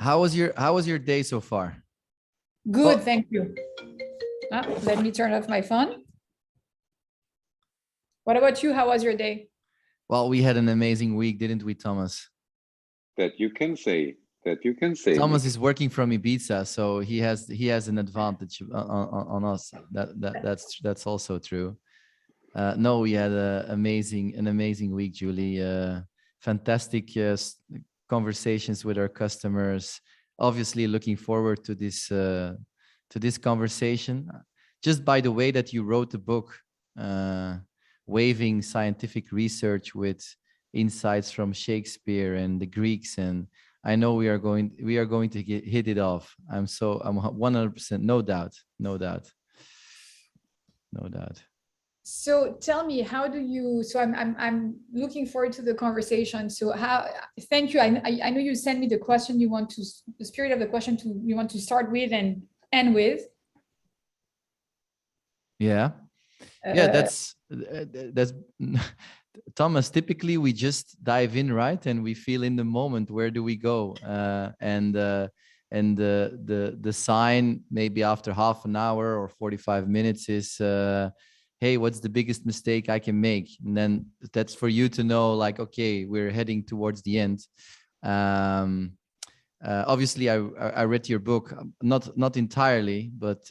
How was your day so far? Good, Oh, thank you. Let me turn off my phone. What about you? How was your day? well, we had an amazing week, didn't we, Thomas? That you can say. That you can say. Thomas Nick. is working from Ibiza, so he has an advantage on us. That's also true. No, we had an amazing week, Julie. Fantastic conversations with our customers. Obviously, looking forward to this conversation. Just by the way that you wrote the book, Waving Scientific Research with Insights from Shakespeare and the Greeks, and I know we are going to hit it off. I'm 100%, no doubt. So tell me, how do you? So I'm looking forward to the conversation. So thank you. I know you sent me the question you want to, the spirit of the question you want to start with and end with. Yeah. That's Thomas. Typically, we just dive in, right, and we feel in the moment. Where do we go? And the sign maybe after half an hour or 45 minutes is, hey, what's the biggest mistake I can make? And then that's for you to know, like, okay, we're heading towards the end. Obviously, I read your book, not entirely, but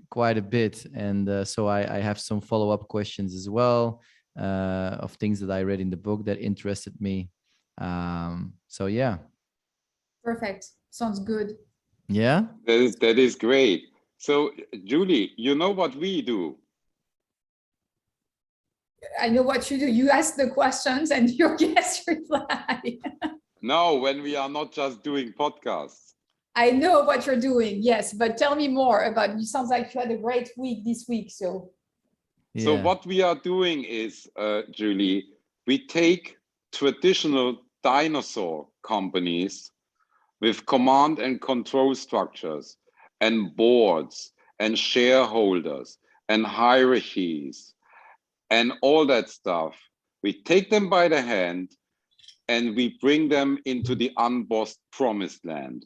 quite a bit, and so I have some follow-up questions as well of things that I read in the book that interested me. So yeah. Perfect. Sounds good. Yeah. That is great. So, Julie, you know what we do? I know what you do. You ask the questions and your guests reply. No, when we are not just doing podcasts. I know what you're doing, yes, but tell me more about. You sounds like you had a great week this week. So what we are doing is, Julie, we take traditional dinosaur companies with command and control structures and boards and shareholders and hierarchies and all that stuff. We take them by the hand and we bring them into the unbossed promised land.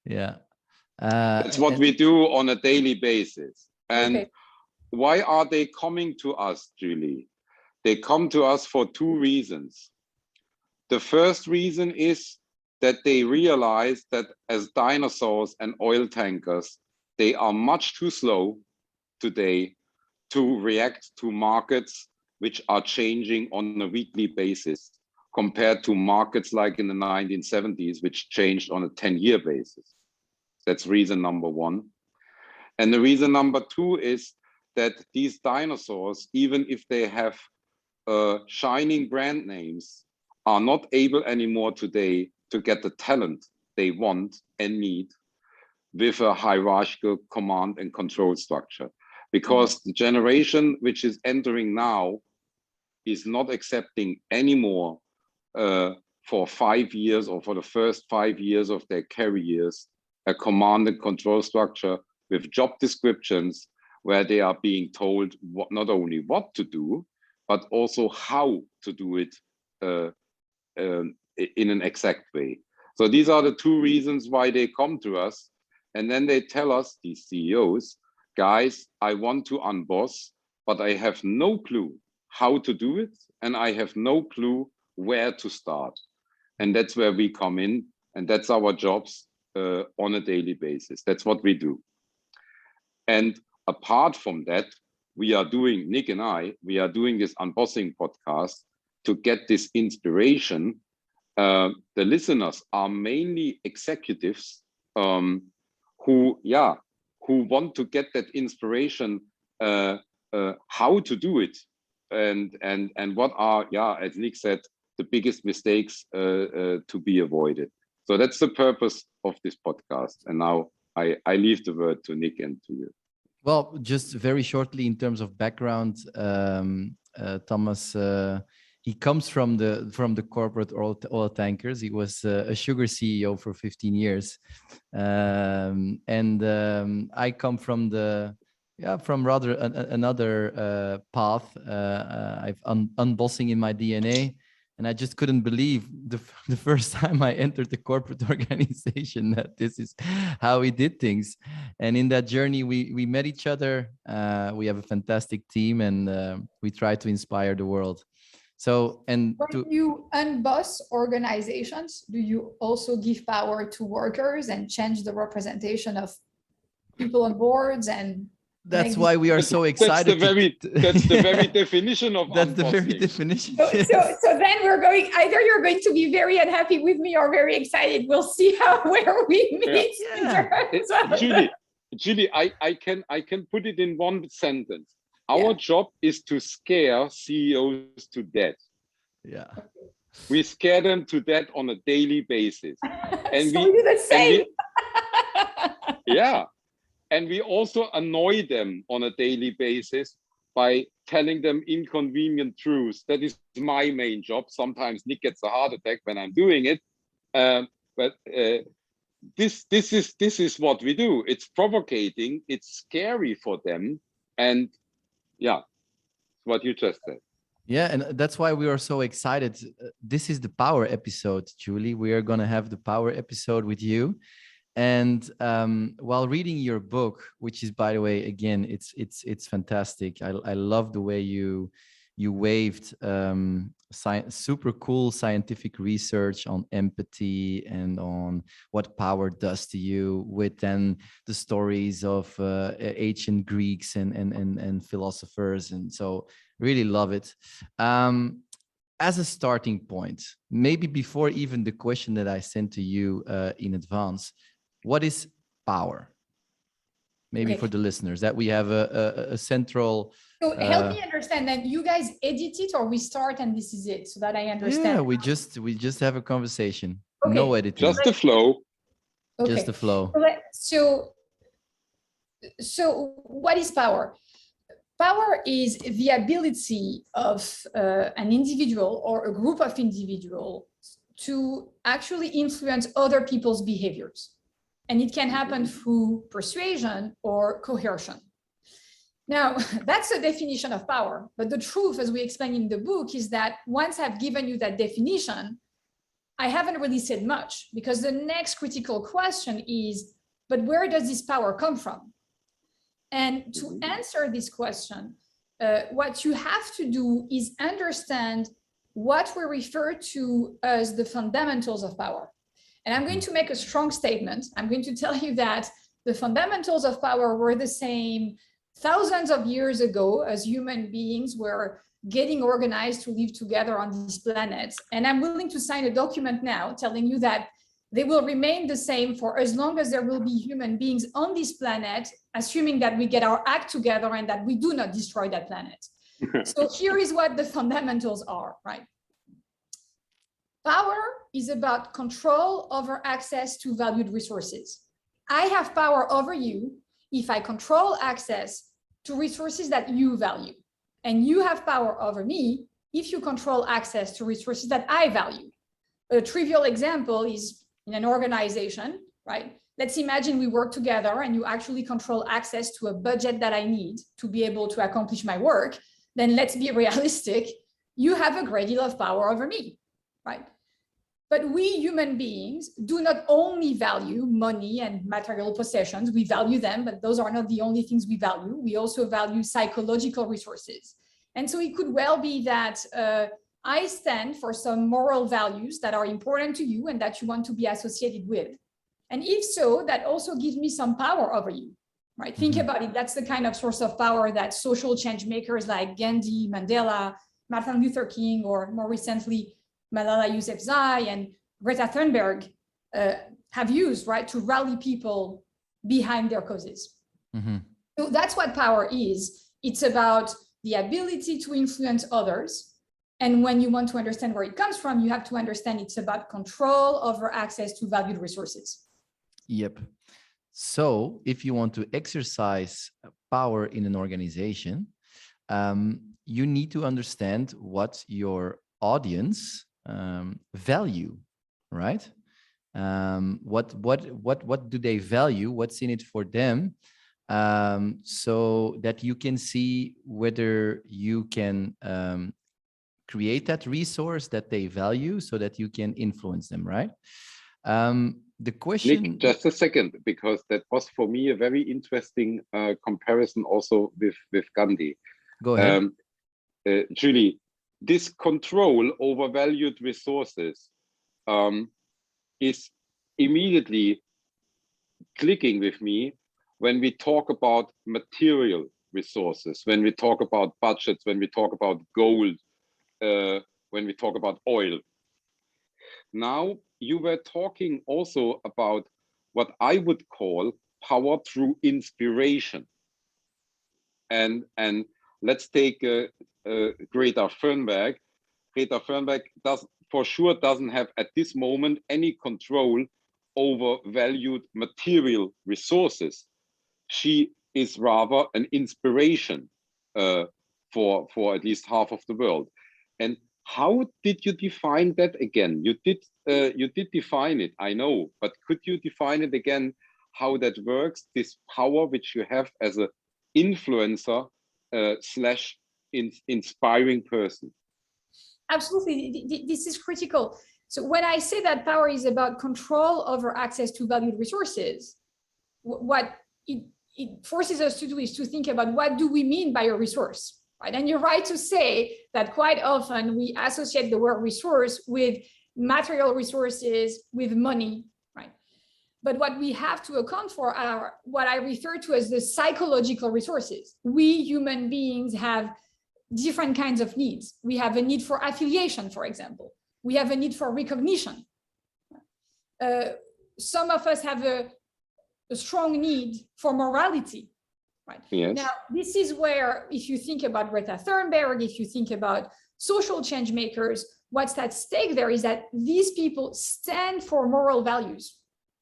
Yeah. That's what we do on a daily basis. And okay. Why are they coming to us, Julie? They come to us for two reasons. The first reason is that they realize that as dinosaurs and oil tankers, they are much too slow today to react to markets which are changing on a weekly basis compared to markets like in the 1970s, which changed on a 10-year basis. That's reason number one. And the reason number two is that these dinosaurs, even if they have shining brand names, are not able anymore today to get the talent they want and need with a hierarchical command and control structure. Because the generation which is entering now is not accepting anymore for 5 years or for the first 5 years of their careers, a command and control structure with job descriptions where they are being told not only what to do, but also how to do it in an exact way. So these are the two reasons why they come to us. And then they tell us, these CEOs, guys, I want to unboss, but I have no clue how to do it. And I have no clue where to start. And that's where we come in. And that's our jobs on a daily basis. That's what we do. And apart from that, we are doing, Nick and I, we are doing this unbossing podcast to get this inspiration. The listeners are mainly executives who want to get that inspiration, how to do it, and what are, as Nick said, the biggest mistakes to be avoided. So that's the purpose of this podcast. And now I leave the word to Nick and to you. Well, just very shortly in terms of background, Thomas, he comes from the corporate oil tankers. He was a sugar CEO for 15 years, and I come from from rather another path. I've unbossing in my DNA. And I just couldn't believe the first time I entered the corporate organization that this is how we did things. And in that journey, we met each other. We have a fantastic team, and we try to inspire the world. So, and when you unboss organizations, do you also give power to workers and change the representation of people on boards? And that's why we are so excited. That's the very definition of that's unbossing. The very definition. So, Yes. so then we're going, either you're going to be very unhappy with me or very excited. We'll see where we meet. Yeah. Julie, I can put it in one sentence. Our job is to scare CEOs to death. Yeah. We scare them to death on a daily basis. And so we do the same. Yeah. And we also annoy them on a daily basis by telling them inconvenient truths. That is my main job. Sometimes Nick gets a heart attack when I'm doing it. But this is what we do. It's provocating. It's scary for them. And yeah, what you just said. Yeah, and that's why we are so excited. This is the power episode, Julie. We are going to have the power episode with you. And while reading your book, which is, by the way, again, it's fantastic. I love the way you waved super cool scientific research on empathy and on what power does to you, with then the stories of ancient Greeks and philosophers. And so really love it. As a starting point, maybe before even the question that I sent to you in advance, what is power? Maybe for the listeners, that we have a central. So help me understand that you guys edit it, or we start and this is it, so that I understand. Yeah, we just have a conversation. Okay. No editing. Just the flow. Okay. Just the flow. So what is power? Power is the ability of an individual or a group of individuals to actually influence other people's behaviors. And it can happen through persuasion or coercion. Now, that's the definition of power. But the truth, as we explain in the book, is that once I've given you that definition, I haven't really said much, because the next critical question is, but where does this power come from? And to answer this question, what you have to do is understand what we refer to as the fundamentals of power. And I'm going to make a strong statement. I'm going to tell you that the fundamentals of power were the same thousands of years ago as human beings were getting organized to live together on this planet. And I'm willing to sign a document now telling you that they will remain the same for as long as there will be human beings on this planet, assuming that we get our act together and that we do not destroy that planet. So here is what the fundamentals are, right? Power is about control over access to valued resources. I have power over you if I control access to resources that you value. And you have power over me if you control access to resources that I value. A trivial example is in an organization, right? Let's imagine we work together and you actually control access to a budget that I need to be able to accomplish my work. Then let's be realistic. You have a great deal of power over me, right? But we human beings do not only value money and material possessions. We value them, but those are not the only things we value. We also value psychological resources. And so it could well be that I stand for some moral values that are important to you and that you want to be associated with. And if so, that also gives me some power over you, right? Think about it. That's the kind of source of power that social change makers like Gandhi, Mandela, Martin Luther King, or more recently, Malala Yousafzai and Greta Thunberg have used, right, to rally people behind their causes. So that's what power is. It's about the ability to influence others. And when you want to understand where it comes from, you have to understand it's about control over access to valued resources. Yep. So if you want to exercise power in an organization, you need to understand what your audience value, right? What do they value? What's in it for them? So that you can see whether you can create that resource that they value so that you can influence them, right? The question... Nick, just a second, because that was for me a very interesting comparison also with Gandhi. Go ahead. Julie, this control over valued resources is immediately clicking with me when we talk about material resources, when we talk about budgets, when we talk about gold, when we talk about oil. Now, you were talking also about what I would call power through inspiration. And let's take Greta Thunberg. Greta Thunberg for sure doesn't have at this moment any control over valued material resources. She is rather an inspiration for at least half of the world. And how did you define that again? You did define it, I know, but could you define it again, how that works, this power which you have as an influencer slash inspiring person? Absolutely, this is critical. So when I say that power is about control over access to valued resources, what it forces us to do is to think about what do we mean by a resource, right? And you're right to say that quite often we associate the word resource with material resources, with money, right? But what we have to account for are what I refer to as the psychological resources. We human beings have different kinds of needs. We have a need for affiliation, for example. We have a need for recognition. Some of us have a strong need for morality, right? Yes. Now, this is where, if you think about Greta Thunberg, if you think about social change makers, what's at stake there is that these people stand for moral values,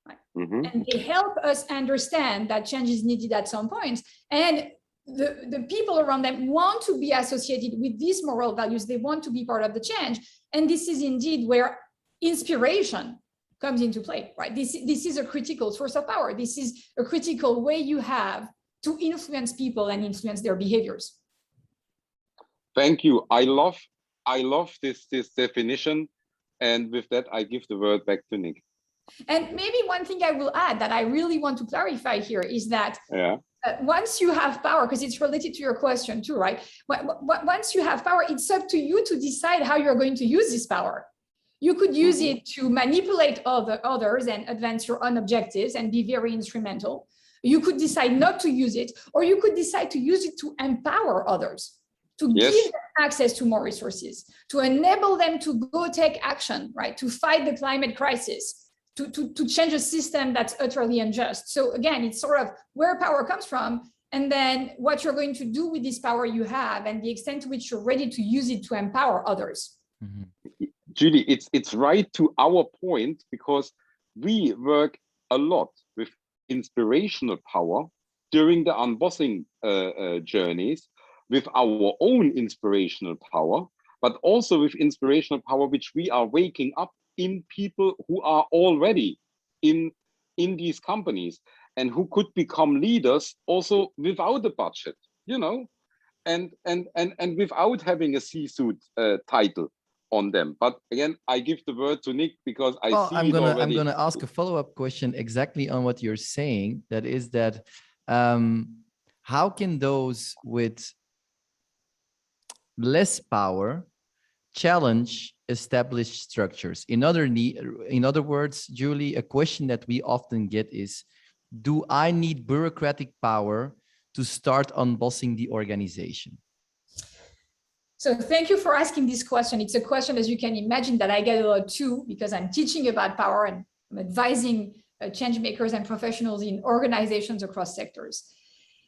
right? Mm-hmm. And they help us understand that change is needed at some point. And the people around them want to be associated with these moral values. They want to be part of the change. And this is indeed where inspiration comes into play, right? This is a critical source of power. This is a critical way you have to influence people and influence their behaviors. Thank you. I love this definition. And with that, I give the word back to Nick. And maybe one thing I will add that I really want to clarify here is that once you have power, because it's related to your question too, right? Once you have power, it's up to you to decide how you're going to use this power. You could use it to manipulate others and advance your own objectives and be very instrumental. You could decide not to use it, or you could decide to use it to empower others, to give them access to more resources, to enable them to go take action, right? To fight the climate crisis, to change a system that's utterly unjust. So again, it's sort of where power comes from, and then what you're going to do with this power you have and the extent to which you're ready to use it to empower others. Mm-hmm. Julie, it's right to our point, because we work a lot with inspirational power during the unbossing journeys, with our own inspirational power, but also with inspirational power which we are waking up in people who are already in these companies and who could become leaders also without a budget, you know, and without having a C-suite title on them. But again, I give the word to Nick, because I'm gonna ask a follow-up question exactly on what you're saying. That is that how can those with less power challenge established structures? In other words, Julie, a question that we often get is, do I need bureaucratic power to start unbossing the organization? So thank you for asking this question. It's a question, as you can imagine, that I get a lot too, because I'm teaching about power and I'm advising change makers and professionals in organizations across sectors.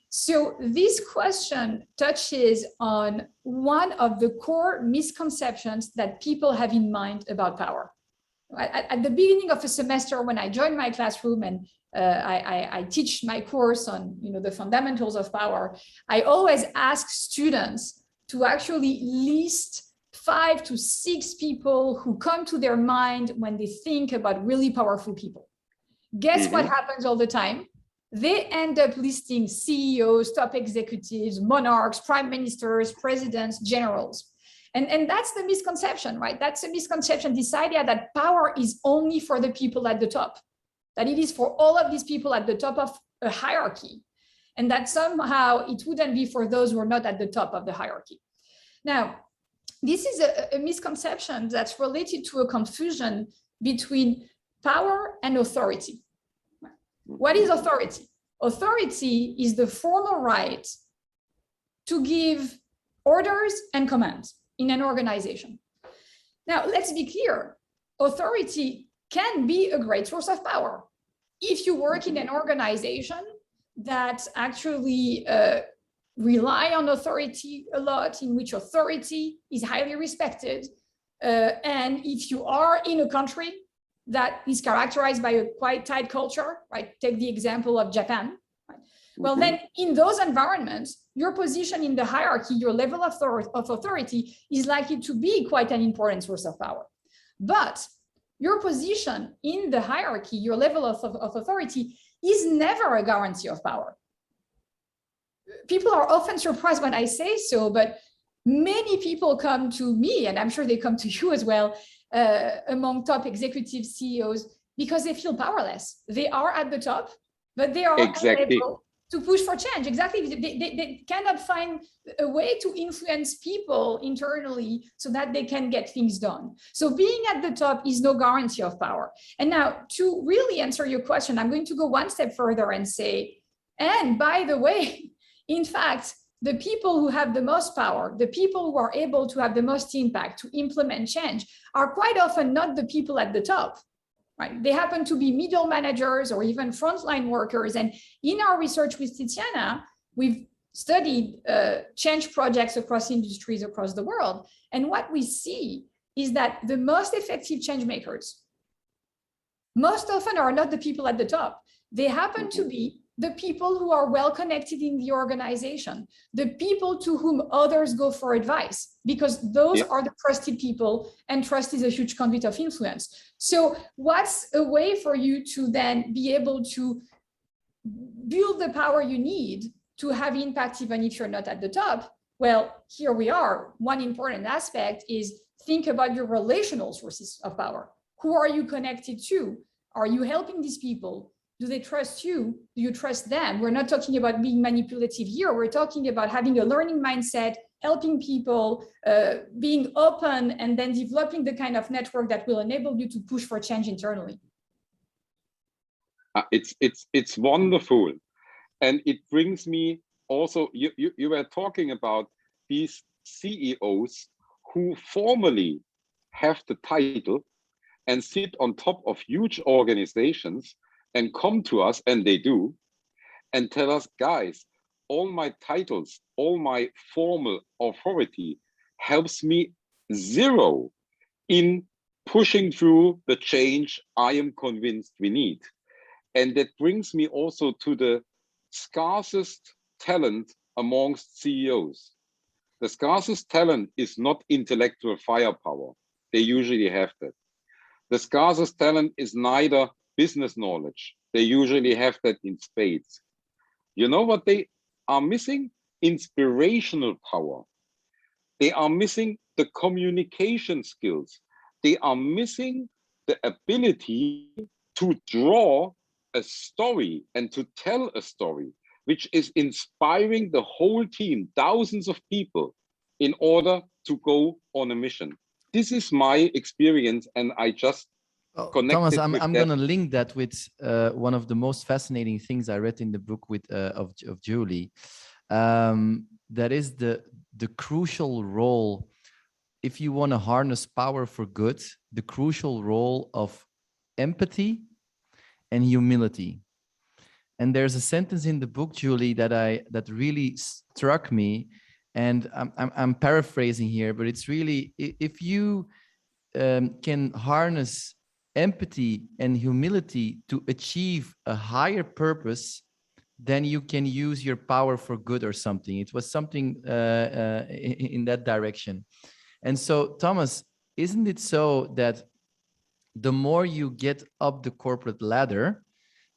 So this question touches on one of the core misconceptions that people have in mind about power. At the beginning of a semester, when I joined my classroom and I teach my course on the fundamentals of power, I always ask students to actually list 5 to 6 people who come to their mind when they think about really powerful people. Guess what happens all the time? They end up listing CEOs, top executives, monarchs, prime ministers, presidents, generals. And that's the misconception, right? That's a misconception, this idea that power is only for the people at the top, that it is for all of these people at the top of a hierarchy, and that somehow it wouldn't be for those who are not at the top of the hierarchy. Now, this is a misconception that's related to a confusion between power and authority. What is authority? Authority is the formal right to give orders and commands in an organization. Now, let's be clear. Authority can be a great source of power. If you work in an organization that actually rely on authority a lot, in which authority is highly respected, and if you are in a country that is characterized by a quite tight culture, right? Take the example of Japan. Right? Well, then in those environments, your position in the hierarchy, your level of authority is likely to be quite an important source of power. But your position in the hierarchy, your level of authority is never a guarantee of power. People are often surprised when I say so, but many people come to me, and I'm sure they come to you as well, among top executive CEOs, because they feel powerless. They are at the top, but they are unable to push for change. Exactly. They cannot find a way to influence people internally so that they can get things done. So being at the top is no guarantee of power. And now, to really answer your question, I'm going to go one step further and say, and by the way, in fact, the people who have the most power, the people who are able to have the most impact to implement change are quite often not the people at the top, right? They happen to be middle managers or even frontline workers. And in our research with Tiziana, we've studied change projects across industries across the world. And what we see is that the most effective change makers most often are not the people at the top. They happen to be the people who are well connected in the organization, the people to whom others go for advice, because those are the trusted people, and trust is a huge conduit of influence. So what's a way for you to then be able to build the power you need to have impact even if you're not at the top? Well, here we are. One important aspect is think about your relational sources of power. Who are you connected to? Are you helping these people? Do they trust you? Do you trust them? We're not talking about being manipulative here. We're talking about having a learning mindset, helping people, being open, and then developing the kind of network that will enable you to push for change internally. It's wonderful. And it brings me also, you were talking about these CEOs who formally have the title and sit on top of huge organizations and come to us, and they do, and tell us, guys, all my titles, all my formal authority helps me zero in pushing through the change I am convinced we need. And that brings me also to the scarcest talent amongst CEOs. The scarcest talent is not intellectual firepower. They usually have that. The scarcest talent is neither business knowledge. They usually have that in spades. You know what they are missing? Inspirational power. They are missing the communication skills. They are missing the ability to draw a story and to tell a story, which is inspiring the whole team, thousands of people, in order to go on a mission. This is my experience, and I just Thomas, I'm going to link that with one of the most fascinating things I read in the book with of Julie. That is the crucial role, if you want to harness power for good, the crucial role of empathy and humility. And there's a sentence in the book, Julie, that really struck me, and I'm paraphrasing here, but it's really, if you can harness empathy and humility to achieve a higher purpose, then you can use your power for good or something. It was something in that direction. And so, Thomas, isn't it so that the more you get up the corporate ladder,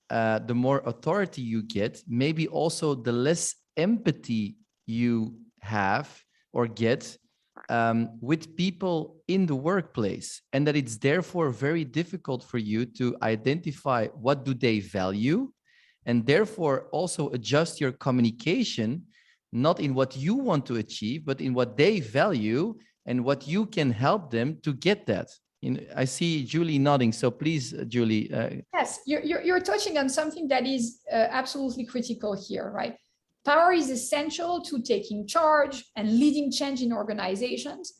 the more authority you get, maybe also the less empathy you have or get with people in the workplace, and that it's therefore very difficult for you to identify what do they value, and therefore also adjust your communication, not in what you want to achieve, but in what they value and what you can help them to get that. I see Julie nodding, so please, Julie. Yes, you're touching on something that is absolutely critical here, right? Power is essential to taking charge and leading change in organizations,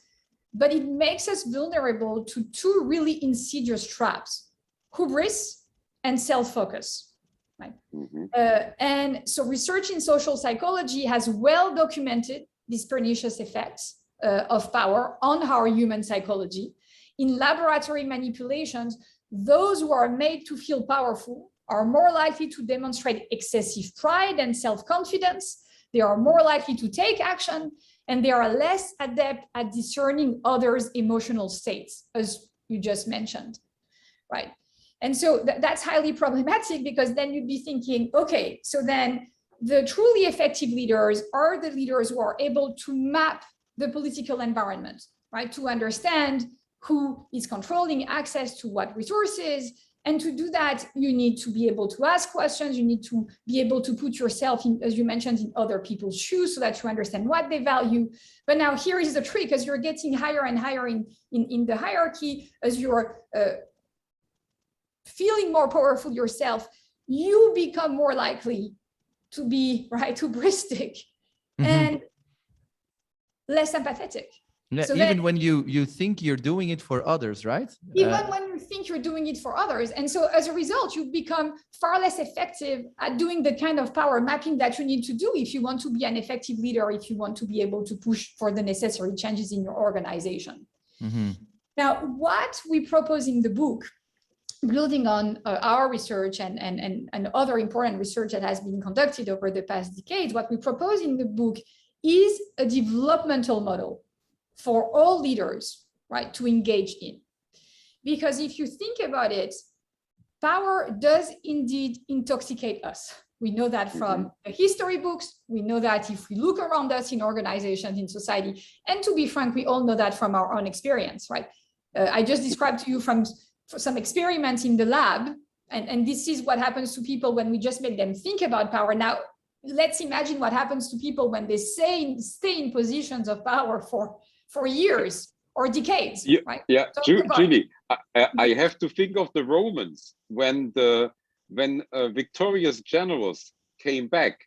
but it makes us vulnerable to two really insidious traps: hubris and self-focus. Right? And so research in social psychology has well documented these pernicious effects of power on our human psychology. In laboratory manipulations, those who are made to feel powerful are more likely to demonstrate excessive pride and self-confidence. They are more likely to take action, and they are less adept at discerning others' emotional states, as you just mentioned, right? And so that's highly problematic, because then you'd be thinking, okay, so then the truly effective leaders are the leaders who are able to map the political environment, right? To understand who is controlling access to what resources. And to do that, you need to be able to ask questions. You need to be able to put yourself in, as you mentioned, in other people's shoes so that you understand what they value. But now here is the trick: as you're getting higher and higher in the hierarchy, as you're feeling more powerful yourself, you become more likely to be hubristic and less empathetic. Yeah, so even then, when you think you're doing it for others, right? Even when you think you're doing it for others. And so as a result, you become far less effective at doing the kind of power mapping that you need to do if you want to be an effective leader, if you want to be able to push for the necessary changes in your organization. Now, what we propose in the book, building on our research and other important research that has been conducted over the past decades, what we propose in the book is a developmental model for all leaders, right, to engage in. Because if you think about it, power does indeed intoxicate us. We know that from the history books. We know that if we look around us in organizations, in society, and to be frank, we all know that from our own experience, right? I just described to you from some experiments in the lab, and this is what happens to people when we just make them think about power. Now, let's imagine what happens to people when they stay in positions of power for years or decades, right? Yeah, Julie, I have to think of the Romans when victorious generals came back,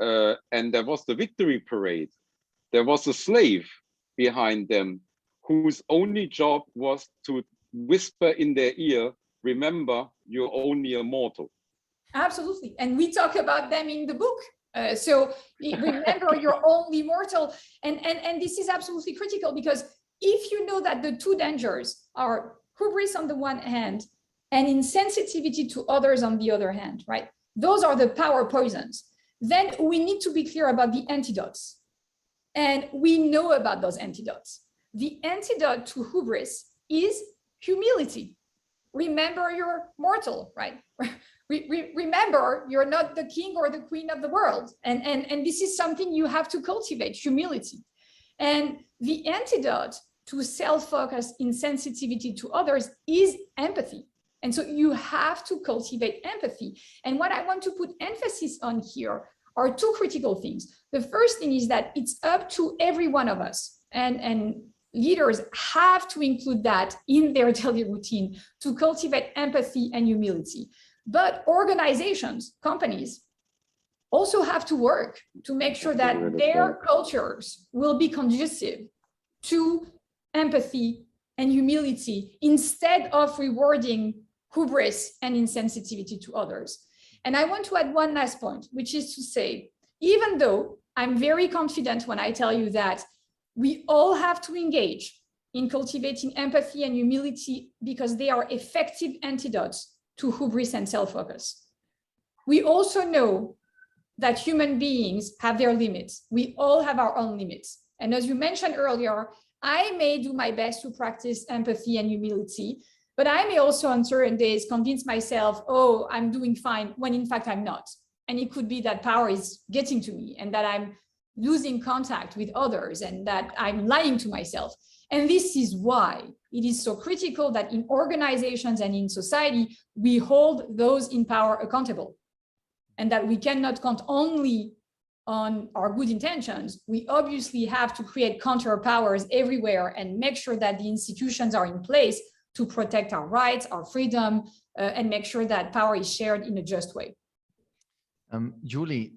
and there was the victory parade. There was a slave behind them whose only job was to whisper in their ear, "Remember, you're only a mortal." Absolutely, and we talk about them in the book. So remember, you're only mortal, and this is absolutely critical, because if you know that the two dangers are hubris on the one hand and insensitivity to others on the other hand, right? Those are the power poisons. Then we need to be clear about the antidotes, and we know about those antidotes. The antidote to hubris is humility. Remember, you're mortal, right? Remember, you're not the king or the queen of the world. And this is something you have to cultivate, humility. And the antidote to self-focus, insensitivity to others is empathy. And so you have to cultivate empathy. And what I want to put emphasis on here are two critical things. The first thing is that it's up to every one of us, and leaders have to include that in their daily routine to cultivate empathy and humility. But organizations, companies, also have to work to make sure that their cultures will be conducive to empathy and humility instead of rewarding hubris and insensitivity to others. And I want to add one last point, which is to say, even though I'm very confident when I tell you that we all have to engage in cultivating empathy and humility because they are effective antidotes to hubris and self-focus, we also know that human beings have their limits. We all have our own limits. And as you mentioned earlier, I may do my best to practice empathy and humility, but I may also on certain days convince myself, oh, I'm doing fine, when in fact I'm not. And it could be that power is getting to me and that I'm losing contact with others and that I'm lying to myself. And this is why it is so critical that in organizations and in society, we hold those in power accountable, and that we cannot count only on our good intentions. We obviously have to create counter powers everywhere and make sure that the institutions are in place to protect our rights, our freedom, and make sure that power is shared in a just way. Julie,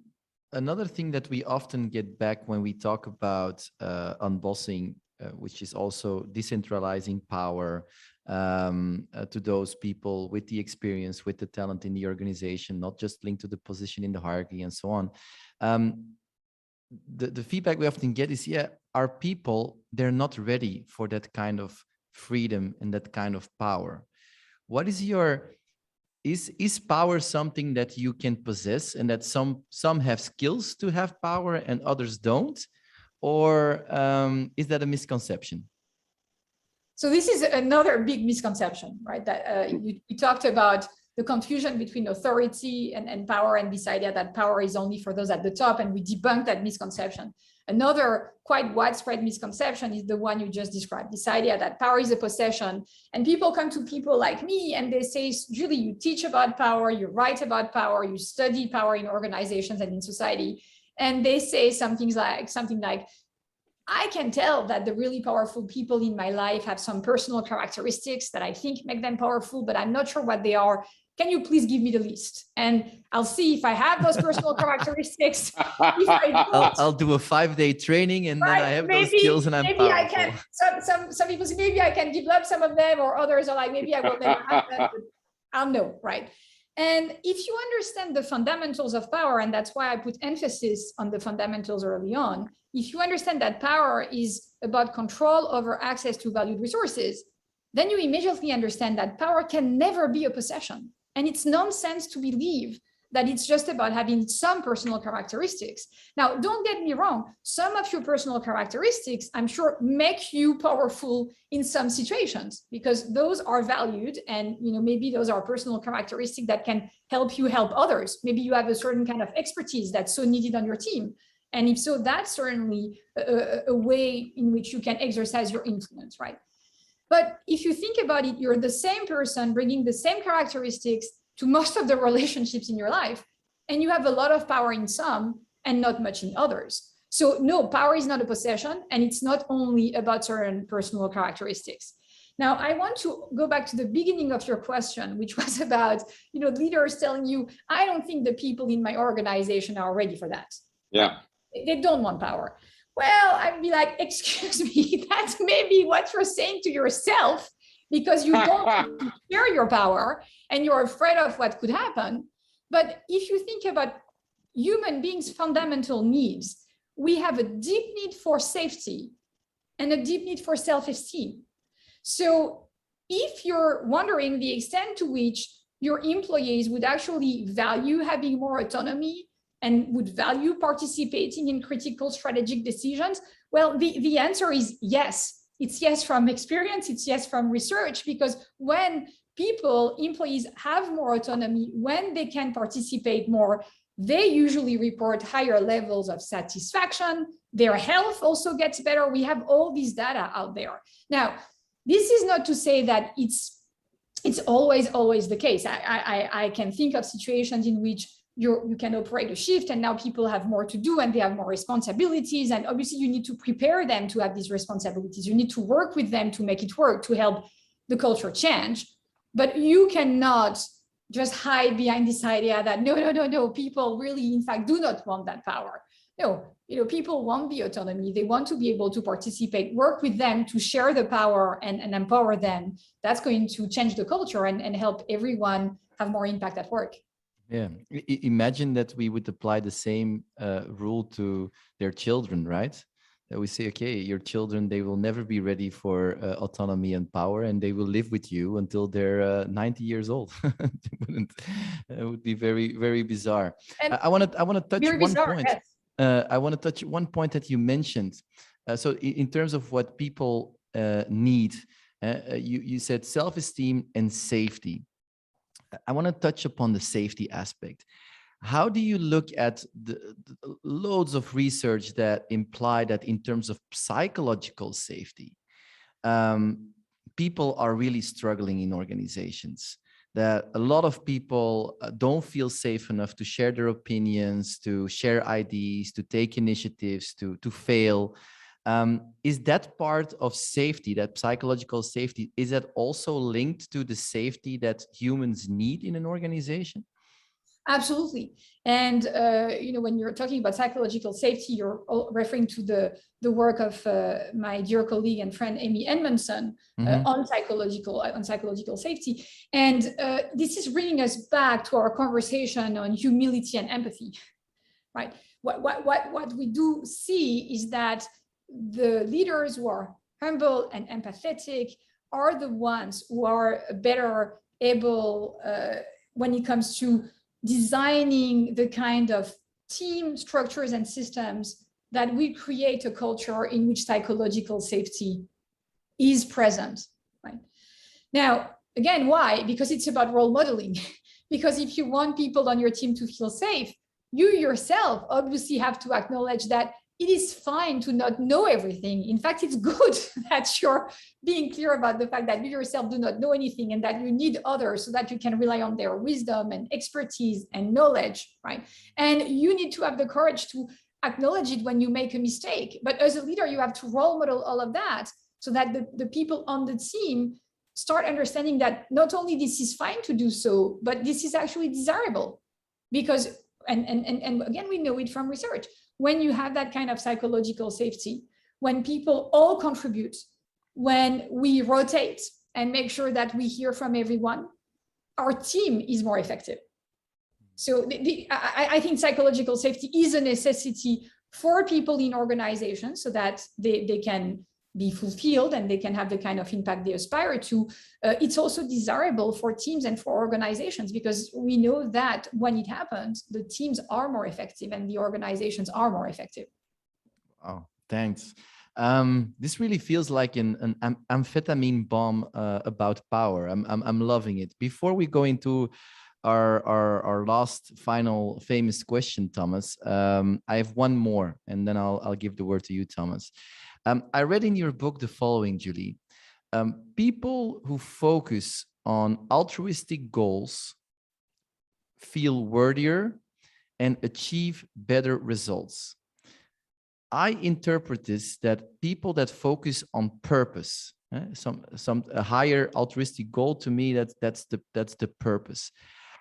another thing that we often get back when we talk about unbossing, which is also decentralizing power to those people with the experience, with the talent in the organization, not just linked to the position in the hierarchy and so on. The feedback we often get is, yeah, our people, they're not ready for that kind of freedom and that kind of power. What is your, is power something that you can possess and that some have skills to have power and others don't? Or is that a misconception? So this is another big misconception, right? That you talked about the confusion between authority and power, and this idea that power is only for those at the top, and we debunked that misconception. Another quite widespread misconception is the one you just described, this idea that power is a possession. And people come to people like me and they say, Julie, you teach about power, you write about power, you study power in organizations and in society. And they say something like, I can tell that the really powerful people in my life have some personal characteristics that I think make them powerful, but I'm not sure what they are. Can you please give me the list? And I'll see if I have those personal characteristics. If I don't, I'll do a 5-day training and then I have those skills and I'm maybe powerful. I can. Some people say maybe I can develop some of them, or others are like maybe I will never have them. But I'll know, right? And if you understand the fundamentals of power, and that's why I put emphasis on the fundamentals early on, if you understand that power is about control over access to valued resources, then you immediately understand that power can never be a possession. And it's nonsense to believe that it's just about having some personal characteristics. Now, don't get me wrong. Some of your personal characteristics, I'm sure, make you powerful in some situations because those are valued. And maybe those are personal characteristics that can help you help others. Maybe you have a certain kind of expertise that's so needed on your team. And if so, that's certainly a way in which you can exercise your influence, right? But if you think about it, you're the same person bringing the same characteristics to most of the relationships in your life, and you have a lot of power in some and not much in others. So no, power is not a possession, and it's not only about certain personal characteristics. Now, I want to go back to the beginning of your question, which was about, leaders telling you, I don't think the people in my organization are ready for that. Yeah. They don't want power. Well, I'd be like, excuse me, that's maybe what you're saying to yourself because you don't share your power and you're afraid of what could happen. But if you think about human beings' fundamental needs, we have a deep need for safety and a deep need for self-esteem. So if you're wondering the extent to which your employees would actually value having more autonomy and would value participating in critical strategic decisions, well, the answer is yes. It's yes from experience, it's yes from research, because when employees have more autonomy, when they can participate more, they usually report higher levels of satisfaction. Their health also gets better. We have all these data out there. Now, this is not to say that it's always the case. I can think of situations in which you can operate a shift and now people have more to do and they have more responsibilities. And obviously you need to prepare them to have these responsibilities. You need to work with them to make it work, to help the culture change. But you cannot just hide behind this idea that no, people really, in fact, do not want that power. No, people want the autonomy. They want to be able to participate, work with them to share the power and empower them. That's going to change the culture and help everyone have more impact at work. Yeah, imagine that we would apply the same rule to their children, right? That we say, okay, your children, they will never be ready for autonomy and power, and they will live with you until they're 90 years old. It would be very, very bizarre. I want to touch one point. Yes. I want to touch one point that you mentioned. So in terms of what people need, you said self-esteem and safety. I want to touch upon the safety aspect. How do you look at the loads of research that imply that in terms of psychological safety, people are really struggling in organizations? That a lot of people don't feel safe enough to share their opinions, to share ideas, to take initiatives, to fail. Is that part of safety, that psychological safety, is that also linked to the safety that humans need in an organization? Absolutely. And, when you're talking about psychological safety, you're referring to the work of my dear colleague and friend, Amy Edmondson, on psychological safety. And this is bringing us back to our conversation on humility and empathy, right? What we do see is that the leaders who are humble and empathetic are the ones who are better able when it comes to designing the kind of team structures and systems that will create a culture in which psychological safety is present, right? Now, again, why? Because it's about role modeling. Because if you want people on your team to feel safe, you yourself obviously have to acknowledge that it is fine to not know everything. In fact, it's good that you're being clear about the fact that you yourself do not know anything and that you need others so that you can rely on their wisdom and expertise and knowledge, right? And you need to have the courage to acknowledge it when you make a mistake. But as a leader, you have to role model all of that so that the people on the team start understanding that not only this is fine to do so, but this is actually desirable. Because, and again, we know it from research, when you have that kind of psychological safety, when people all contribute, when we rotate and make sure that we hear from everyone, our team is more effective. So I think psychological safety is a necessity for people in organizations so that they can be fulfilled and they can have the kind of impact they aspire to. It's also desirable for teams and for organizations because we know that when it happens, the teams are more effective and the organizations are more effective. Oh, thanks. This really feels like an amphetamine bomb about power. I'm loving it. Before we go into our last final famous question, Thomas, I have one more, and then I'll give the word to you, Thomas. I read in your book the following, Julie. People who focus on altruistic goals feel worthier and achieve better results. I interpret this that people that focus on purpose, a higher altruistic goal, to me, that's the purpose.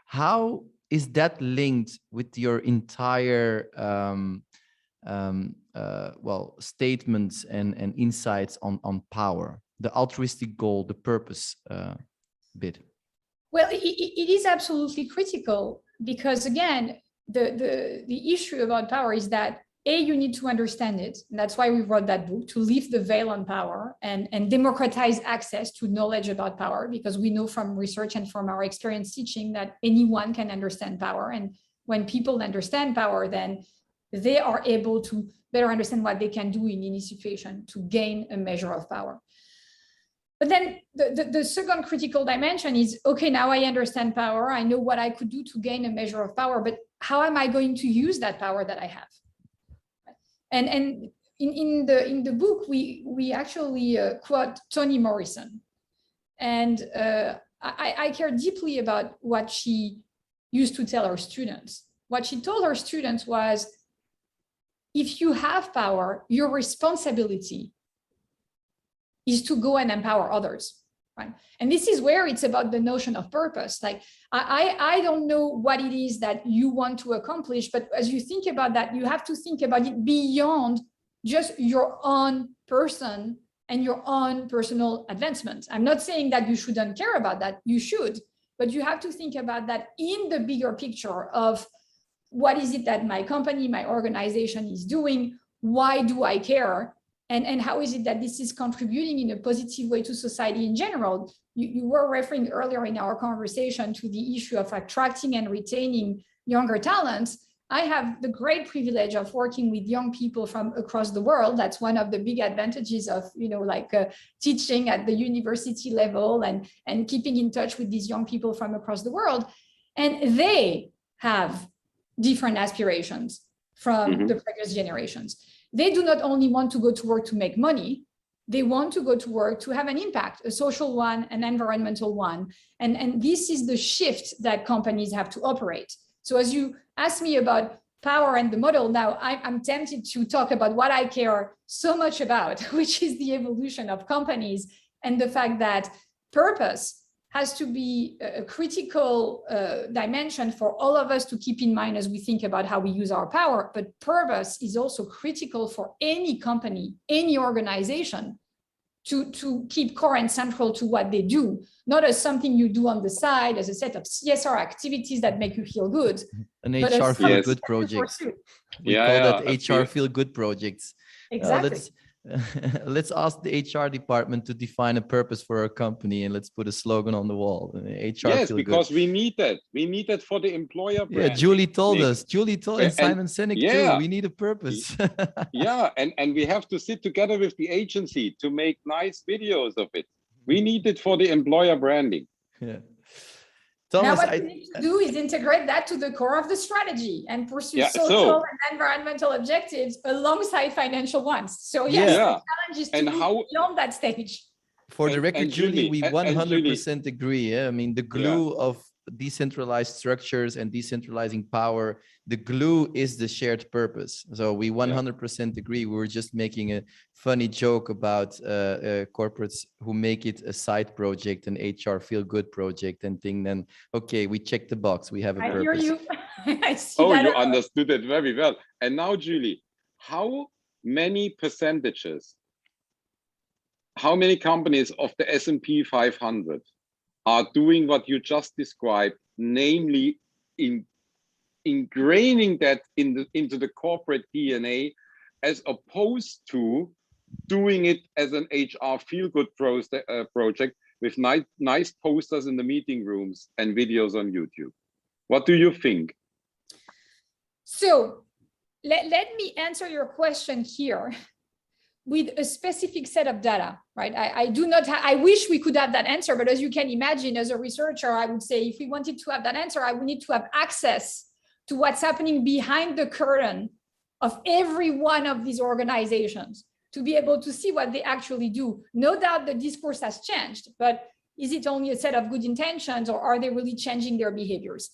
How is that linked with your entire statements and insights on power, the altruistic goal, the purpose bit? Well, it is absolutely critical because, again, the issue about power is that you need to understand it. And that's why we wrote that book, to lift the veil on power and democratize access to knowledge about power, because we know from research and from our experience teaching that anyone can understand power. And when people understand power, then they are able to better understand what they can do in any situation to gain a measure of power. But then the second critical dimension is, okay, now I understand power. I know what I could do to gain a measure of power, but how am I going to use that power that I have? And in the book, we actually quote Toni Morrison. And I care deeply about what she used to tell her students. What she told her students was, if you have power, your responsibility is to go and empower others, right? And this is where it's about the notion of purpose. Like, I don't know what it is that you want to accomplish, but as you think about that, you have to think about it beyond just your own person and your own personal advancement. I'm not saying that you shouldn't care about that, you should, but you have to think about that in the bigger picture of what is it that my company, my organization is doing? Why do I care? And how is it that this is contributing in a positive way to society in general? You were referring earlier in our conversation to the issue of attracting and retaining younger talents. I have the great privilege of working with young people from across the world. That's one of the big advantages of, teaching at the university level and keeping in touch with these young people from across the world. And they have different aspirations from the previous generations. They do not only want to go to work to make money, they want to go to work to have an impact, a social one, an environmental one. And this is the shift that companies have to operate. So as you asked me about power and the model, now I'm tempted to talk about what I care so much about, which is the evolution of companies and the fact that purpose has to be a critical dimension for all of us to keep in mind as we think about how we use our power. But purpose is also critical for any company, any organization to keep core and central to what they do, not as something you do on the side, as a set of CSR activities that make you feel good. An HR feel good project. We call that HR feel good projects. Exactly. Let's ask the HR department to define a purpose for our company, and let's put a slogan on the wall. HR yes, feel because good. we need that. We need that for the employer brand. Yeah, Julie told us. Julie told, and Simon Sinek too. We need a purpose. Yeah, and we have to sit together with the agency to make nice videos of it. We need it for the employer branding. Yeah. Thomas, now what we need to do is integrate that to the core of the strategy and pursue social and environmental objectives alongside financial ones. So yes, the challenge is to move beyond that stage. For the record, Julie, we 100% agree. Yeah? I mean, the glue of decentralized structures and decentralizing power, the glue is the shared purpose. So we 100% agree. We were just making a funny joke about corporates who make it a side project, an HR feel good project, and think then, okay, we check the box, we have a purpose. I hear you. I see that you understood it very well. And now, Julie, how many percentages, how many companies of the S&P 500 are doing what you just described, namely ingraining that into the corporate DNA, as opposed to doing it as an HR feel-good project with nice posters in the meeting rooms and videos on YouTube? What do you think? So let me answer your question here with a specific set of data, right? I do not, I wish we could have that answer, but as you can imagine, as a researcher, I would say if we wanted to have that answer, I would need to have access to what's happening behind the curtain of every one of these organizations to be able to see what they actually do. No doubt the discourse has changed, but is it only a set of good intentions, or are they really changing their behaviors?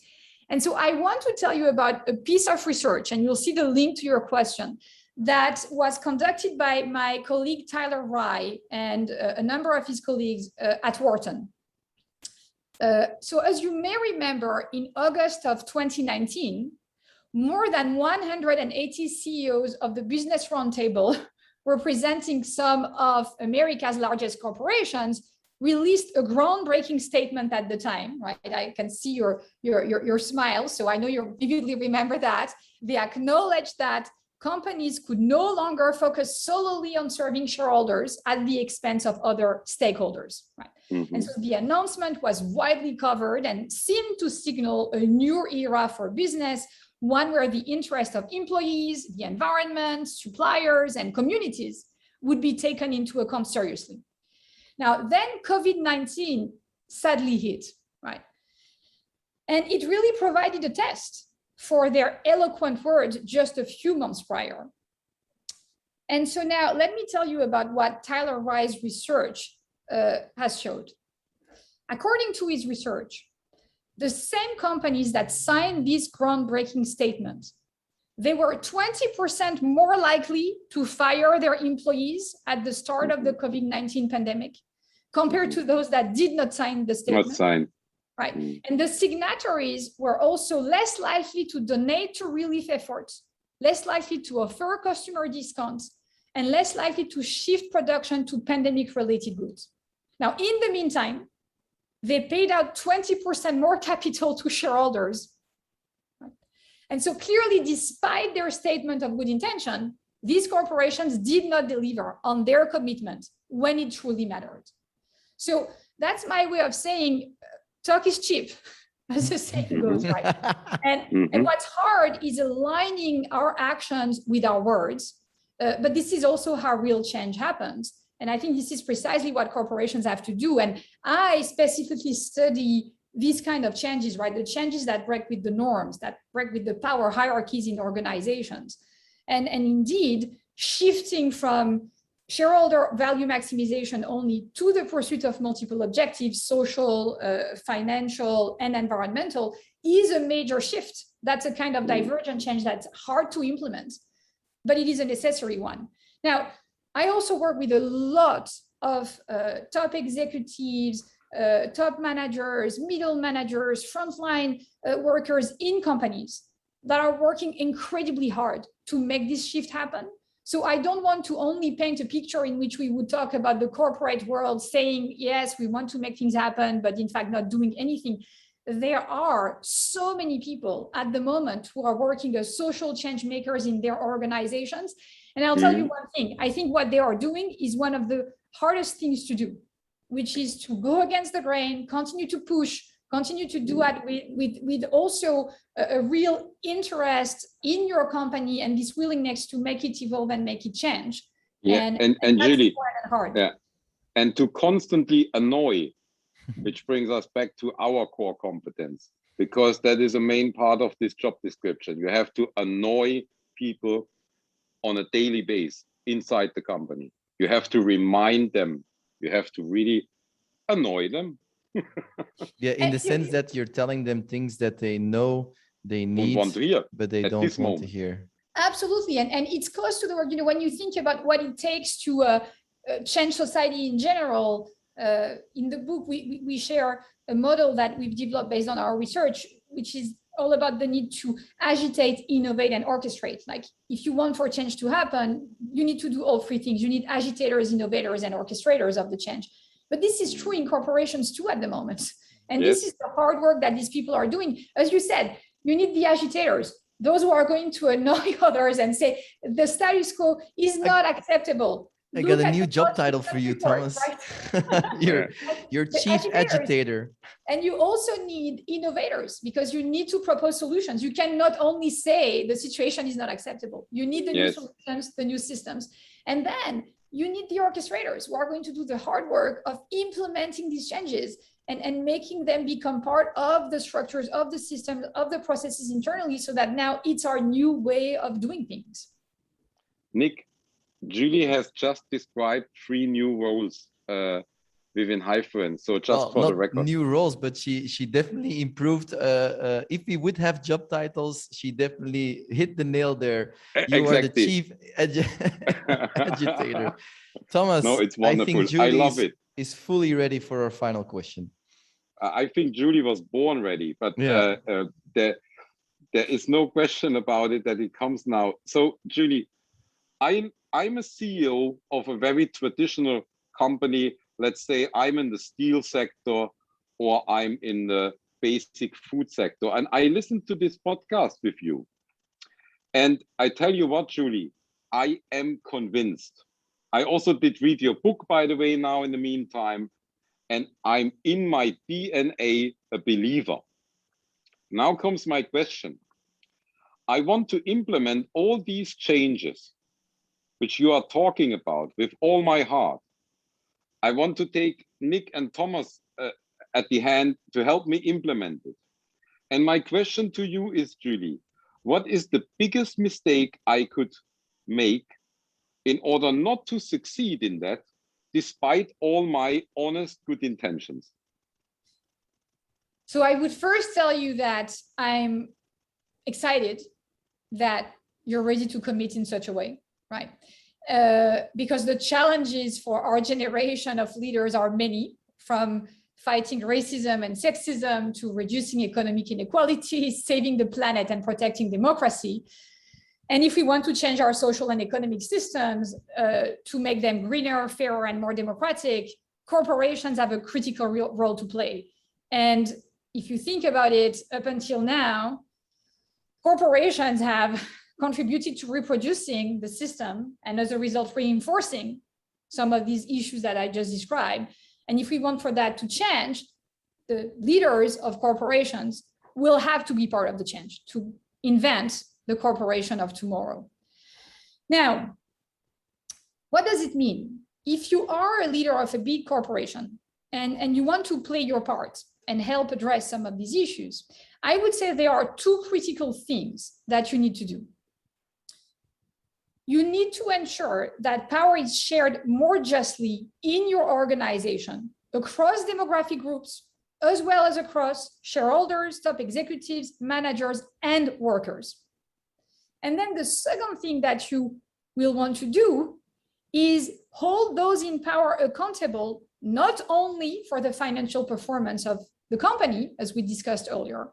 And so I want to tell you about a piece of research, and you'll see the link to your question, that was conducted by my colleague Tyler Rye and a number of his colleagues at Wharton. So as you may remember, in August of 2019, more than 180 CEOs of the Business Roundtable, representing some of America's largest corporations, released a groundbreaking statement at the time, right? I can see your smile, so I know you vividly remember that. They acknowledged that companies could no longer focus solely on serving shareholders at the expense of other stakeholders, right? And so the announcement was widely covered and seemed to signal a new era for business, one where the interest of employees, the environment, suppliers, and communities would be taken into account seriously. Now, then COVID-19 sadly hit, right? And it really provided a test for their eloquent words just a few months prior. And so now let me tell you about what Tyler Rye's research has showed. According to his research, the same companies that signed these groundbreaking statements, they were 20% more likely to fire their employees at the start of the COVID-19 pandemic compared to those that did not sign the statement. Not signed. Right. And the signatories were also less likely to donate to relief efforts, less likely to offer customer discounts, and less likely to shift production to pandemic-related goods. Now, in the meantime, they paid out 20% more capital to shareholders. Right? And so clearly, despite their statement of good intention, these corporations did not deliver on their commitment when it truly mattered. So that's my way of saying, talk is cheap, as the saying goes, right? And what's hard is aligning our actions with our words. But this is also how real change happens. And I think this is precisely what corporations have to do. And I specifically study these kind of changes, right? The changes that break with the norms, that break with the power hierarchies in organizations. And indeed, shifting from shareholder value maximization only to the pursuit of multiple objectives, social, financial, and environmental, is a major shift. That's a kind of divergent change that's hard to implement, but it is a necessary one. Now, I also work with a lot of top executives, top managers, middle managers, frontline workers in companies that are working incredibly hard to make this shift happen. So I don't want to only paint a picture in which we would talk about the corporate world saying, yes, we want to make things happen, but in fact not doing anything. There are so many people at the moment who are working as social change makers in their organizations. And I'll tell you one thing, I think what they are doing is one of the hardest things to do, which is to go against the grain, continue to push, continue to do it with also a real interest in your company and this willingness to make it evolve and make it change. Yeah, and Julie, hard. Yeah, and to constantly annoy, which brings us back to our core competence, because that is a main part of this job description. You have to annoy people on a daily basis inside the company. You have to remind them. You have to really annoy them. Yeah, in the sense that you're telling them things that they know they need, want to hear but they don't want to hear. Absolutely, and it's close to the work. You know, when you think about what it takes to change society in general, in the book we share a model that we've developed based on our research, which is all about the need to agitate, innovate, and orchestrate. Like, if you want for change to happen, you need to do all three things. You need agitators, innovators, and orchestrators of the change. But this is true in corporations too at the moment. And this is the hard work that these people are doing. As you said, you need the agitators, those who are going to annoy others and say, the status quo is not acceptable. I got a new job title for you, Thomas. Right? You're chief agitator. And you also need innovators, because you need to propose solutions. You cannot only say the situation is not acceptable. You need the new solutions, the new systems. And then you need the orchestrators who are going to do the hard work of implementing these changes and making them become part of the structures, of the systems, of the processes internally, so that now it's our new way of doing things. Nick, Julie has just described 3 new roles within Hyphen. So just for the record. New roles, but she definitely improved. If we would have job titles, she definitely hit the nail there. You are the chief agitator. Thomas, no, it's wonderful. I think Julie love it. Is fully ready for our final question. I think Julie was born ready, but there is no question about it that it comes now. So Julie, I'm a CEO of a very traditional company. Let's say I'm in the steel sector, or I'm in the basic food sector, and I listened to this podcast with you. And I tell you what, Julie, I am convinced. I also did read your book, by the way, now in the meantime, and I'm in my DNA a believer. Now comes my question. I want to implement all these changes which you are talking about with all my heart. I want to take Nick and Thomas at the hand to help me implement it. And my question to you is, Julie, what is the biggest mistake I could make in order not to succeed in that, despite all my honest good intentions? So I would first tell you that I'm excited that you're ready to commit in such a way, right? Because the challenges for our generation of leaders are many, from fighting racism and sexism to reducing economic inequality, saving the planet, and protecting democracy. And if we want to change our social and economic systems to make them greener, fairer, and more democratic, corporations have a critical role to play. And if you think about it, up until now, corporations have contributed to reproducing the system, and as a result, reinforcing some of these issues that I just described. And if we want for that to change, the leaders of corporations will have to be part of the change to invent the corporation of tomorrow. Now, what does it mean? If you are a leader of a big corporation and you want to play your part and help address some of these issues, I would say there are two critical things that you need to do. You need to ensure that power is shared more justly in your organization across demographic groups, as well as across shareholders, top executives, managers, and workers. And then the second thing that you will want to do is hold those in power accountable, not only for the financial performance of the company, as we discussed earlier,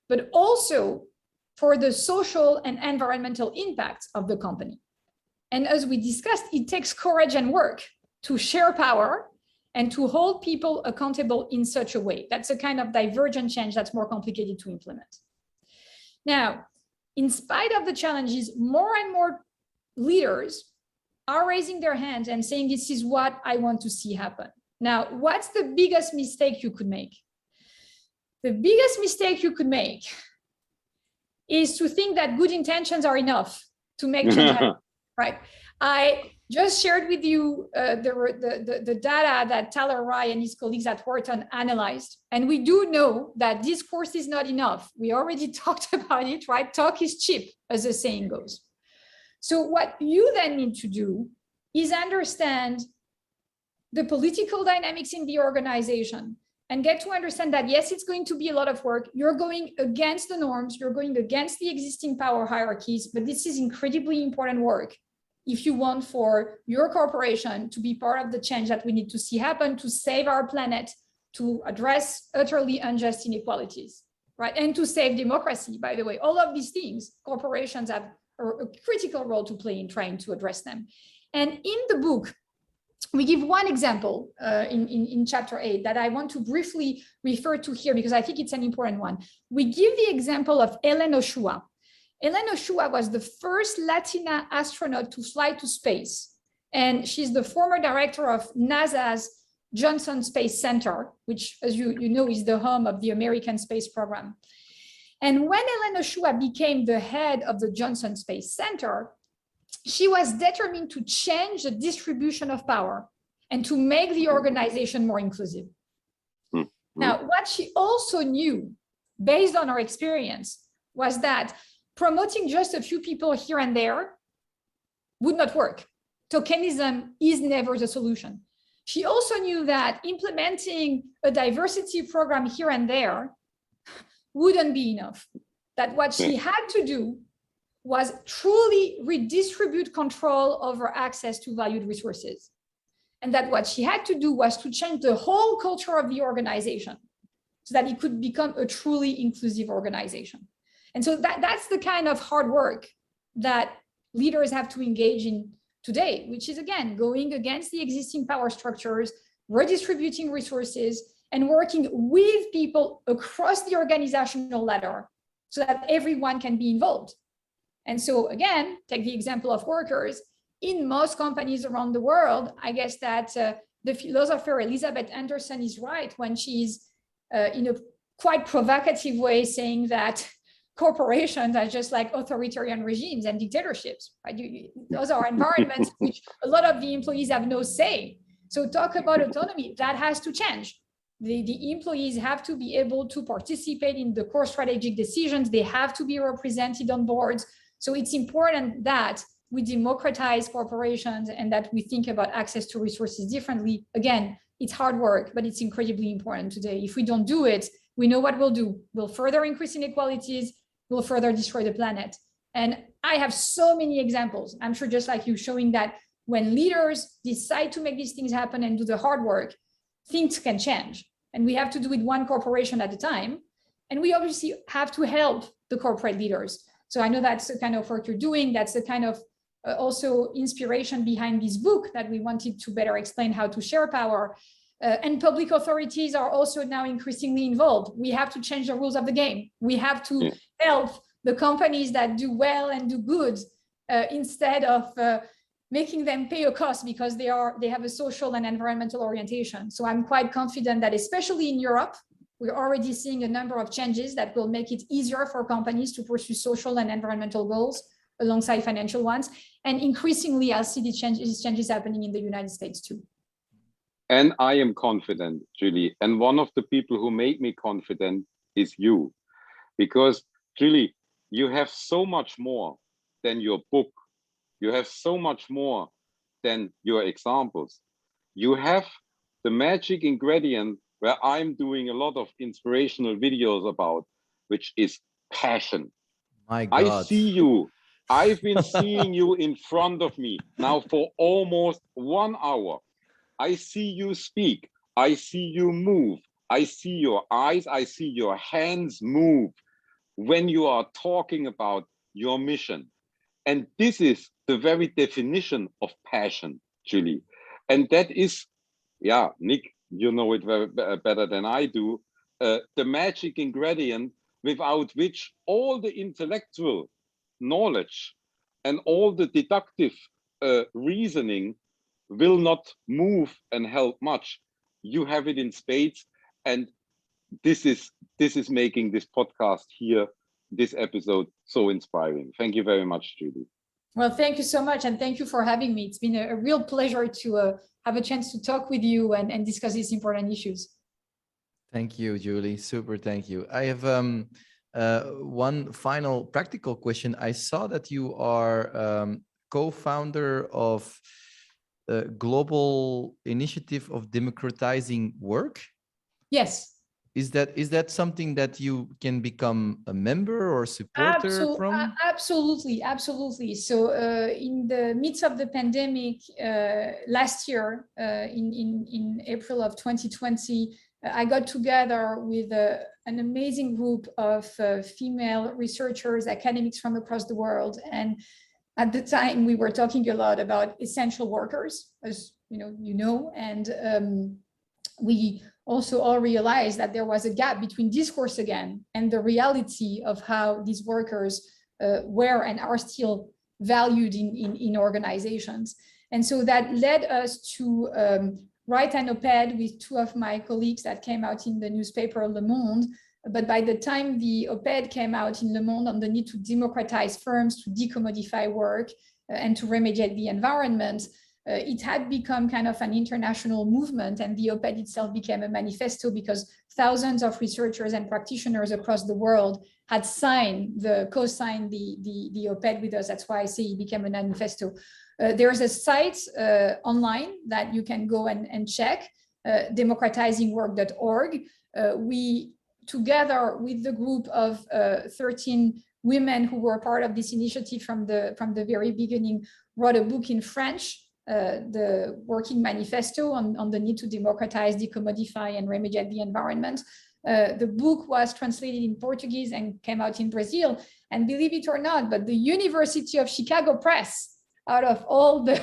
but also for the social and environmental impacts of the company. And as we discussed, it takes courage and work to share power and to hold people accountable in such a way. That's a kind of divergent change that's more complicated to implement. Now, in spite of the challenges, more and more leaders are raising their hands and saying, this is what I want to see happen. Now, what's the biggest mistake you could make? The biggest mistake you could make is to think that good intentions are enough to make change happen, right? I just shared with you the data that Tyler Rye and his colleagues at Wharton analyzed. And we do know that discourse is not enough. We already talked about it, right? Talk is cheap, as the saying goes. So what you then need to do is understand the political dynamics in the organization and get to understand that, yes, it's going to be a lot of work. You're going against the norms. You're going against the existing power hierarchies, but this is incredibly important work if you want for your corporation to be part of the change that we need to see happen to save our planet, to address utterly unjust inequalities, right? And to save democracy, by the way. All of these things, corporations have a critical role to play in trying to address them. And in the book, we give one example in chapter 8 that I want to briefly refer to here because I think it's an important one. We give the example of Helen Ochoa. Helen Ochoa was the first Latina astronaut to fly to space. And she's the former director of NASA's Johnson Space Center, which, as you know, is the home of the American space program. And when Helen Ochoa became the head of the Johnson Space Center, she was determined to change the distribution of power and to make the organization more inclusive. Now, what she also knew, based on her experience, was that promoting just a few people here and there would not work. Tokenism is never the solution. She also knew that implementing a diversity program here and there wouldn't be enough. That what she had to do was truly redistribute control over access to valued resources. And that what she had to do was to change the whole culture of the organization so that it could become a truly inclusive organization. And so that's the kind of hard work that leaders have to engage in today, which is, again, going against the existing power structures, redistributing resources, and working with people across the organizational ladder so that everyone can be involved. And so, again, take the example of workers. In most companies around the world, I guess that the philosopher Elizabeth Anderson is right when she's in a quite provocative way saying that corporations are just like authoritarian regimes and dictatorships, right? Those are environments which a lot of the employees have no say. So talk about autonomy, that has to change. The employees have to be able to participate in the core strategic decisions. They have to be represented on boards. So it's important that we democratize corporations and that we think about access to resources differently. Again, it's hard work, but it's incredibly important today. If we don't do it, we know what we'll do. We'll further increase inequalities, we'll further destroy the planet. And I have so many examples, I'm sure just like you, showing that when leaders decide to make these things happen and do the hard work, things can change. And we have to do it one corporation at a time. And we obviously have to help the corporate leaders. So I know that's the kind of work you're doing. That's the kind of also inspiration behind this book that we wanted to better explain how to share power. And public authorities are also now increasingly involved. We have to change the rules of the game. We have to help the companies that do well and do good instead of making them pay a cost because they have a social and environmental orientation. So I'm quite confident that especially in Europe, we're already seeing a number of changes that will make it easier for companies to pursue social and environmental goals alongside financial ones. And increasingly, I'll see these changes happening in the United States too. And I am confident, Julie. And one of the people who make me confident is you. Because, Julie, you have so much more than your book. You have so much more than your examples. You have the magic ingredient where I'm doing a lot of inspirational videos about, which is passion. My I God. see you. I've been seeing you in front of me now for almost 1 hour. I see you speak. I see you move. I see your eyes. I see your hands move when you are talking about your mission. And this is the very definition of passion, Julie. And that is, yeah, Nick, you know it very, better than I do, the magic ingredient without which all the intellectual knowledge and all the deductive reasoning will not move and help much. You have it in spades, and this is making this podcast here, this episode, so inspiring. Thank you very much, Julie. Well, thank you so much, and thank you for having me. It's been a real pleasure to have a chance to talk with you and discuss these important issues. Thank you, Julie. Super, thank you. I have one final practical question. I saw that you are co-founder of the Global Initiative of Democratizing Work. Yes. Is that something that you can become a member or supporter from? Absolutely. So in the midst of the pandemic last year, in April of 2020, I got together with an amazing group of female researchers, academics from across the world. And at the time, we were talking a lot about essential workers, as you know, and we also all realized that there was a gap between discourse again and the reality of how these workers were and are still valued in organizations. And so that led us to write an op-ed with two of my colleagues that came out in the newspaper Le Monde. But by the time the op-ed came out in Le Monde on the need to democratize firms, to decommodify work, and to remediate the environment, it had become kind of an international movement, and the op-ed itself became a manifesto because thousands of researchers and practitioners across the world had co-signed the op-ed with us. That's why I say it became a manifesto. There's a site online that you can go and check, democratizingwork.org. We, together with the group of 13 women who were part of this initiative from the very beginning, wrote a book in French, the Working Manifesto on the need to democratize, decommodify, and remediate the environment. The book was translated in Portuguese and came out in Brazil. And believe it or not, but the University of Chicago Press, out of all the,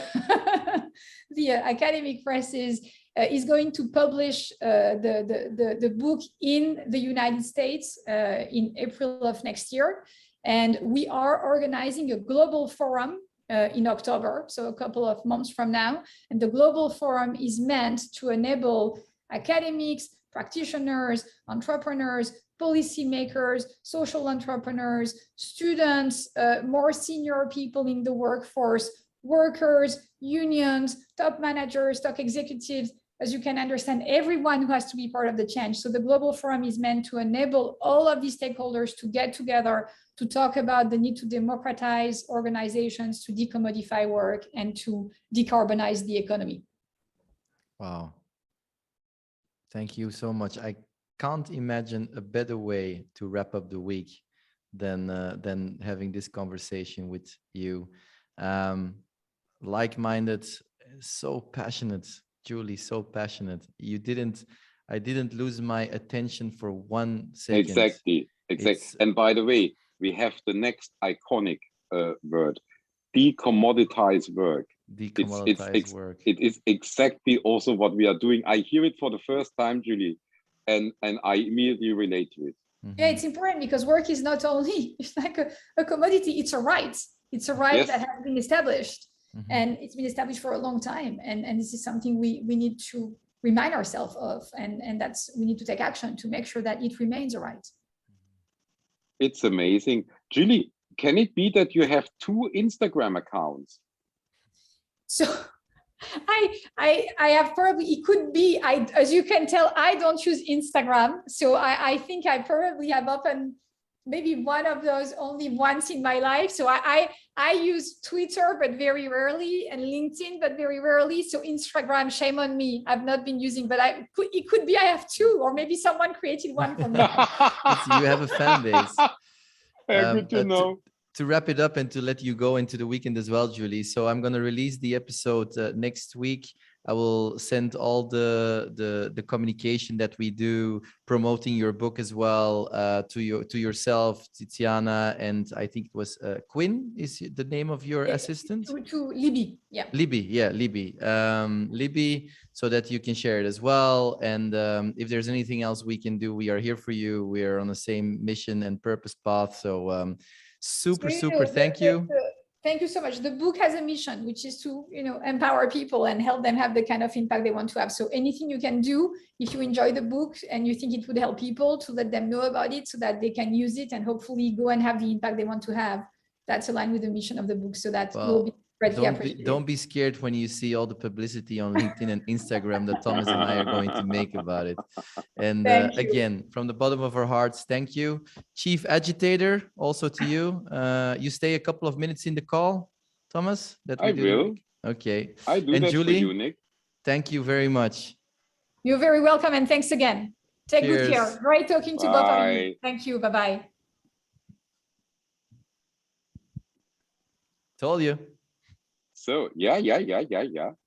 the academic presses, is going to publish the book in the United States in April of next year. And we are organizing a global forum in October, so a couple of months from now. And the global forum is meant to enable academics, practitioners, entrepreneurs, policymakers, social entrepreneurs, students, more senior people in the workforce, workers, unions, top managers, top executives. As you can understand, everyone who has to be part of the change. So the Global Forum is meant to enable all of these stakeholders to get together to talk about the need to democratize organizations, to decommodify work, and to decarbonize the economy. Wow. Thank you so much. I can't imagine a better way to wrap up the week than having this conversation with you. Like-minded, so passionate. Julie, so passionate. I didn't lose my attention for 1 second. Exactly. And by the way, we have the next iconic word, decommoditize work. Decommoditize work. It is exactly also what we are doing. I hear it for the first time, Julie, and I immediately relate to it. Mm-hmm. Yeah, it's important because work is not only, it's like a commodity, it's a right. It's a right Yes. that has been established. Mm-hmm. And it's been established for a long time. And this is something we need to remind ourselves of. And that's, we need to take action to make sure that it remains a right. It's amazing. Julie, can it be that you have 2 Instagram accounts? So I have probably, it could be, as you can tell, I don't use Instagram. So I think I probably have opened maybe one of those only once in my life. So I use Twitter, but very rarely, and LinkedIn, but very rarely. So Instagram, shame on me. I've not been using, but it could be I have two, or maybe someone created one for me. You have a fan base. Yeah, good to know. To wrap it up and to let you go into the weekend as well, Julie. So I'm going to release the episode next week. I will send all the communication that we do promoting your book as well to yourself, Tiziana, and I think it was Quinn is the name of your assistant? To Libby, yeah. Libby, yeah, Libby. Libby, so that you can share it as well. And if there's anything else we can do, we are here for you. We are on the same mission and purpose path. So super, thank you. Thank you so much. The book has a mission, which is to, empower people and help them have the kind of impact they want to have. So anything you can do, if you enjoy the book and you think it would help people, to let them know about it so that they can use it and hopefully go and have the impact they want to have. That's aligned with the mission of the book. So that will be greatly appreciated. Don't be scared when you see all the publicity on LinkedIn and Instagram that Thomas and I are going to make about it. And again, from the bottom of our hearts, thank you. Chief Agitator, also to you. You stay a couple of minutes in the call, Thomas? I will. Okay. I do and that Julie, for you, Nick. Thank you very much. You're very welcome, and thanks again. Take good care. Great talking to both of you. Thank you. Bye-bye. Told you. So, yeah.